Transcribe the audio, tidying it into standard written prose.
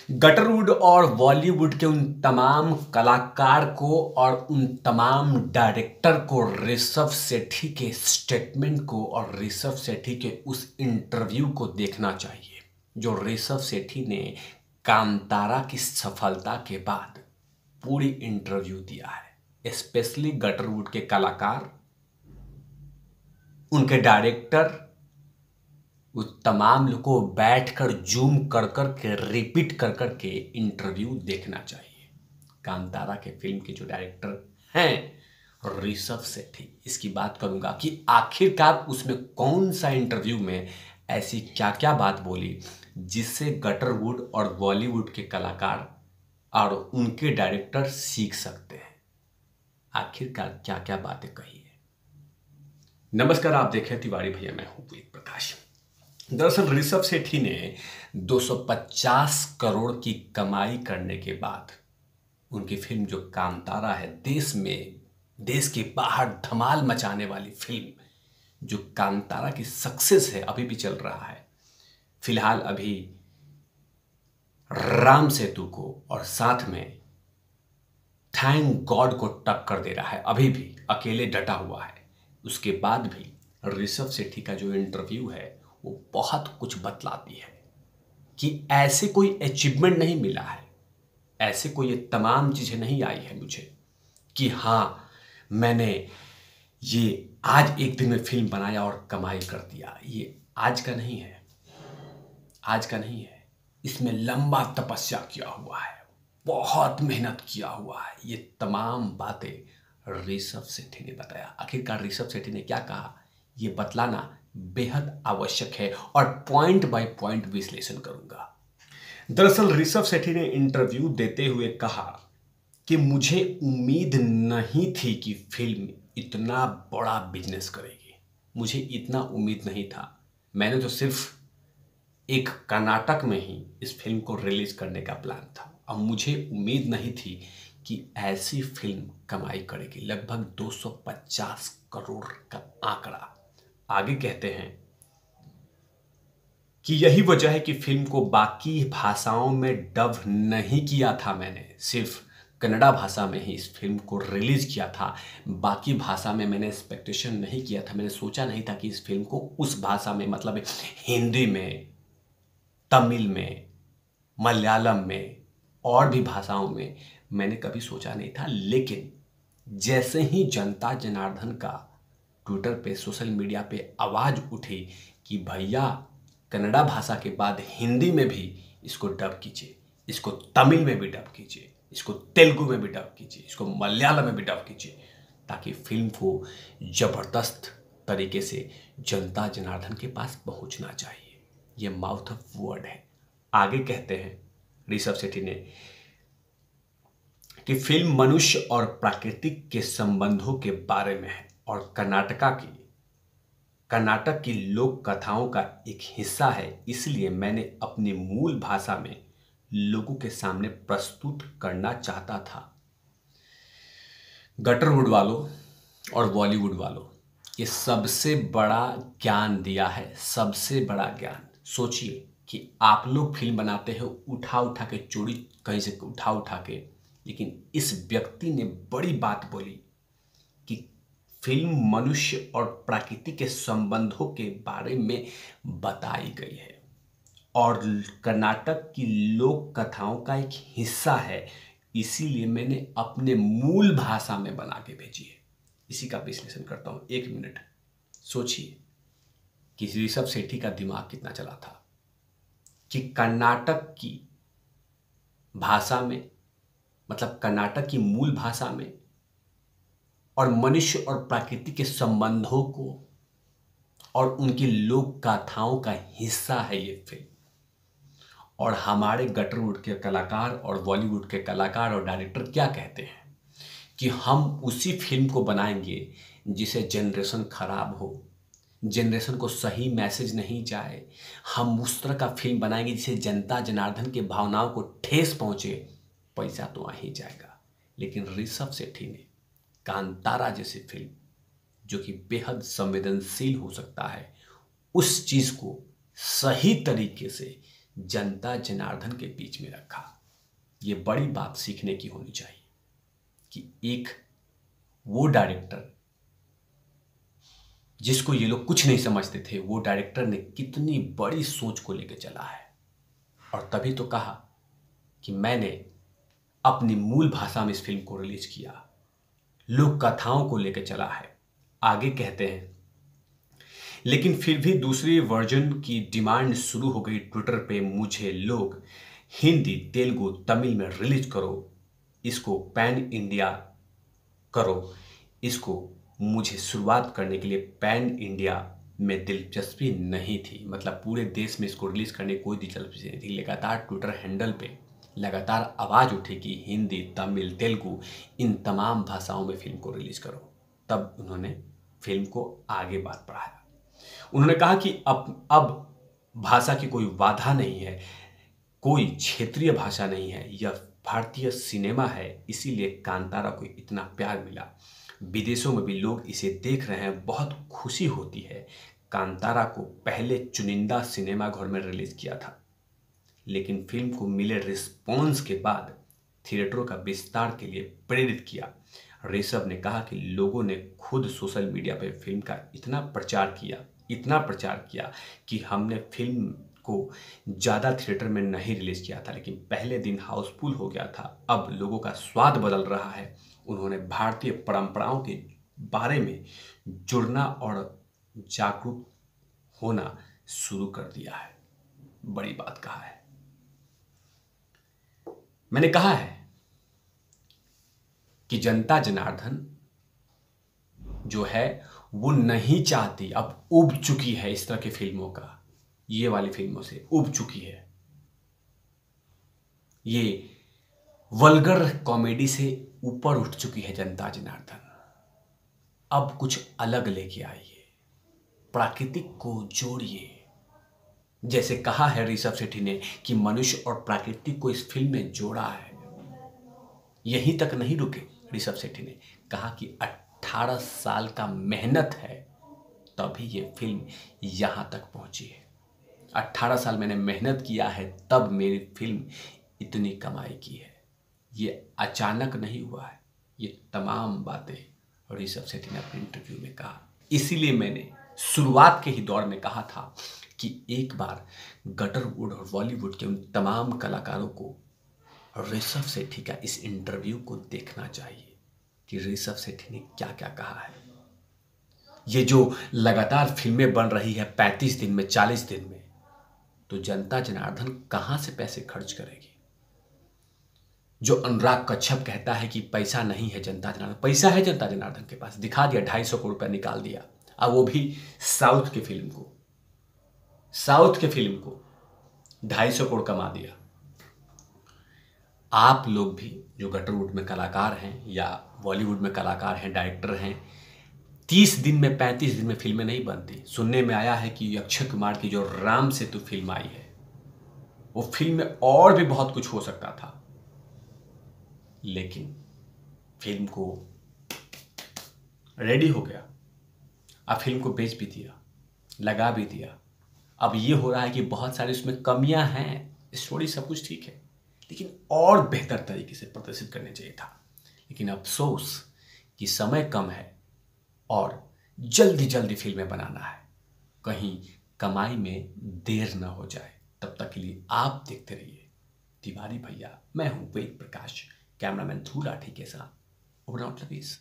गटरवुड और बॉलीवुड के उन तमाम कलाकार को और उन तमाम डायरेक्टर को ऋषभ शेट्टी के स्टेटमेंट को और ऋषभ शेट्टी के उस इंटरव्यू को देखना चाहिए जो ऋषभ शेट्टी ने कांतारा की सफलता के बाद पूरी इंटरव्यू दिया है। स्पेशली गटरवुड के कलाकार, उनके डायरेक्टर, वो तमाम लोग को बैठकर जूम कर कर के रिपीट कर कर के इंटरव्यू देखना चाहिए। कांतारा के फिल्म के जो डायरेक्टर हैं ऋषभ शेट्टी, इसकी बात करूंगा कि आखिरकार उसमें कौन सा इंटरव्यू में ऐसी क्या क्या बात बोली जिससे गटरवुड और बॉलीवुड के कलाकार और उनके डायरेक्टर सीख सकते हैं। आखिरकार क्या क्या बातें कही है। नमस्कार, आप देखें तिवारी भैया, मैं हूं वेद प्रकाश। दरअसल ऋषभ शेट्टी ने 250 करोड़ की कमाई करने के बाद उनकी फिल्म जो कांतारा है, देश के बाहर धमाल मचाने वाली फिल्म जो कांतारा की सक्सेस है, अभी भी चल रहा है। फिलहाल अभी राम सेतु को और साथ में थैंक गॉड को टक्कर दे रहा है, अभी भी अकेले डटा हुआ है। उसके बाद भी ऋषभ शेट्टी का जो इंटरव्यू है वो बहुत कुछ बतलाती है कि ऐसे कोई अचीवमेंट नहीं मिला है, ऐसे कोई ये तमाम चीजें नहीं आई है मुझे कि हाँ मैंने ये आज एक दिन में फिल्म बनाया और कमाई कर दिया। ये आज का नहीं है, आज का नहीं है। इसमें लंबा तपस्या किया हुआ है, बहुत मेहनत किया हुआ है। ये तमाम बातें ऋषभ शेट्टी ने बताया। आखिरकार ऋषभ शेट्टी ने क्या कहा ये बतलाना बेहद आवश्यक है और पॉइंट बाय पॉइंट विश्लेषण करूंगा। दरअसल ऋषभ शेट्टी ने इंटरव्यू देते हुए कहा कि मुझे उम्मीद नहीं थी कि फिल्म इतना बड़ा बिजनेस करेगी। मुझे इतना उम्मीद नहीं था। मैंने तो सिर्फ एक कर्नाटक में ही इस फिल्म को रिलीज करने का प्लान था। अब मुझे उम्मीद नहीं थी कि ऐसी फिल्म कमाई करेगी, लगभग 250 करोड़ का आंकड़ा। आगे कहते हैं कि यही वजह है कि फिल्म को बाकी भाषाओं में डब नहीं किया था। मैंने सिर्फ कन्नड़ा भाषा में ही इस फिल्म को रिलीज किया था। बाकी भाषा में मैंने एक्सपेक्टेशन नहीं किया था। मैंने सोचा नहीं था कि इस फिल्म को उस भाषा में, मतलब हिंदी में, तमिल में, मलयालम में और भी भाषाओं में मैंने कभी सोचा नहीं था। लेकिन जैसे ही जनता जनार्दन का ट्विटर पे, सोशल मीडिया पे आवाज उठी कि भैया कन्नड़ा भाषा के बाद हिंदी में भी इसको डब कीजिए, इसको तमिल में भी डब कीजिए, इसको तेलुगु में भी डब कीजिए, इसको मलयालम में भी डब कीजिए, ताकि फिल्म को जबरदस्त तरीके से जनता जनार्दन के पास पहुंचना चाहिए। ये माउथ ऑफ वर्ड है। आगे कहते हैं ऋषभ शेट्टी ने कि फिल्म मनुष्य और प्राकृतिक के संबंधों के बारे में है और कर्नाटक की लोक कथाओं का एक हिस्सा है। इसलिए मैंने अपनी मूल भाषा में लोगों के सामने प्रस्तुत करना चाहता था। गटरवुड वालों और बॉलीवुड वालों, ये सबसे बड़ा ज्ञान दिया है, सबसे बड़ा ज्ञान। सोचिए कि आप लोग फिल्म बनाते हो उठा उठा के, चोरी कहीं से उठा उठा के, लेकिन इस व्यक्ति ने बड़ी बात बोली कि फिल्म मनुष्य और प्रकृति के संबंधों के बारे में बताई गई है और कर्नाटक की लोक कथाओं का एक हिस्सा है। इसीलिए मैंने अपने मूल भाषा में बना के भेजी है। इसी का विश्लेषण करता हूं। एक मिनट सोचिए कि ऋषभ शेट्टी का दिमाग कितना चला था कि कर्नाटक की भाषा में, मतलब कर्नाटक की मूल भाषा में, और मनुष्य और प्रकृति के संबंधों को और उनकी लोक गाथाओं का हिस्सा है ये फिल्म। और हमारे गटरवुड के कलाकार और बॉलीवुड के कलाकार और डायरेक्टर क्या कहते हैं कि हम उसी फिल्म को बनाएंगे जिसे जनरेशन खराब हो, जनरेशन को सही मैसेज नहीं जाए। हम उस तरह का फिल्म बनाएंगे जिसे जनता जनार्दन के भावनाओं को ठेस पहुंचे। पैसा तो आ ही जाएगा। लेकिन ऋषभ शेट्टी ने कांतारा जैसी फिल्म, जो कि बेहद संवेदनशील हो सकता है, उस चीज को सही तरीके से जनता जनार्दन के बीच में रखा। ये बड़ी बात सीखने की होनी चाहिए कि एक वो डायरेक्टर जिसको ये लोग कुछ नहीं समझते थे, वो डायरेक्टर ने कितनी बड़ी सोच को लेकर चला है। और तभी तो कहा कि मैंने अपनी मूल भाषा में इस फिल्म को रिलीज किया, लोक कथाओं को लेकर चला है। आगे कहते हैं, लेकिन फिर भी दूसरी वर्जन की डिमांड शुरू हो गई ट्विटर पे। मुझे लोग हिंदी, तेलुगु, तमिल में रिलीज करो, इसको पैन इंडिया करो, इसको। मुझे शुरुआत करने के लिए पैन इंडिया में दिलचस्पी नहीं थी, मतलब पूरे देश में इसको रिलीज करने की कोई दिलचस्पी नहीं थी। लगातार ट्विटर हैंडल पे लगातार आवाज़ उठी कि हिंदी, तमिल, तेलुगु इन तमाम भाषाओं में फिल्म को रिलीज करो। तब उन्होंने फिल्म को आगे बात बढ़ाया। उन्होंने कहा कि अब भाषा की कोई बाधा नहीं है, कोई क्षेत्रीय भाषा नहीं है, यह भारतीय सिनेमा है, इसीलिए कांतारा को इतना प्यार मिला। विदेशों में भी लोग इसे देख रहे हैं, बहुत खुशी होती है। कांतारा को पहले चुनिंदा सिनेमाघर में रिलीज किया था, लेकिन फिल्म को मिले रिस्पॉन्स के बाद थिएटरों का विस्तार के लिए प्रेरित किया। ऋषभ ने कहा कि लोगों ने खुद सोशल मीडिया पर फिल्म का इतना प्रचार किया कि हमने फिल्म को ज़्यादा थिएटर में नहीं रिलीज किया था, लेकिन पहले दिन हाउसफुल हो गया था। अब लोगों का स्वाद बदल रहा है। उन्होंने भारतीय परंपराओं के बारे में जुड़ना और जागरूक होना शुरू कर दिया है। बड़ी बात कहा है। मैंने कहा है कि जनता जनार्दन जो है वो नहीं चाहती, अब उब चुकी है इस तरह की फिल्मों का, ये वाली फिल्मों से उब चुकी है। ये वल्गर कॉमेडी से ऊपर उठ चुकी है जनता जनार्दन। अब कुछ अलग लेके आइए, प्राकृतिक को जोड़िए। जैसे कहा है ऋषभ शेट्टी ने कि मनुष्य और प्राकृतिक को इस फिल्म में जोड़ा है। यहीं तक नहीं रुके, ऋषभ शेट्टी ने कहा कि 18 साल का मेहनत है तभी ये फिल्म यहां तक पहुंची है। 18 साल मैंने मेहनत किया है तब मेरी फिल्म इतनी कमाई की है। ये अचानक नहीं हुआ है। ये तमाम बातें ऋषभ शेट्टी ने अपने इंटरव्यू में कहा। इसीलिए मैंने शुरुआत के ही दौर में कहा था कि एक बार गटरवुड और बॉलीवुड के उन तमाम कलाकारों को ऋषभ शेट्टी का इस इंटरव्यू को देखना चाहिए कि ऋषभ शेट्टी ने क्या क्या कहा है। ये जो लगातार फिल्में बन रही है 35 दिन में, 40 दिन में, तो जनता जनार्दन कहां से पैसे खर्च करेगी। जो अनुराग कश्यप कहता है कि पैसा नहीं है जनता जनार्दन, पैसा है जनता जनार्दन के पास। दिखा दिया, 250 करोड़ रुपया निकाल दिया। अब वो भी साउथ के फिल्म को 250 करोड़ कमा दिया। आप लोग भी जो गटरवुड में कलाकार हैं या बॉलीवुड में कलाकार हैं, डायरेक्टर हैं, 30 दिन में 35 दिन में फिल्में नहीं बनती। सुनने में आया है कि अक्षय कुमार की जो राम सेतु फिल्म आई है, वो फिल्म में और भी बहुत कुछ हो सकता था, लेकिन फिल्म को रेडी हो गया। अब फिल्म को बेच भी दिया, लगा भी दिया। अब ये हो रहा है कि बहुत सारी उसमें कमियां हैं, स्टोरी सब कुछ ठीक है, लेकिन और बेहतर तरीके से प्रदर्शित करने चाहिए था। लेकिन अफसोस कि समय कम है और जल्दी जल्दी फिल्में बनाना है, कहीं कमाई में देर न हो जाए। तब तक के लिए आप देखते रहिए तिवारी भैया। मैं हूं वेद प्रकाश, कैमरामैन धू लाठी के साथ। Over out lovies.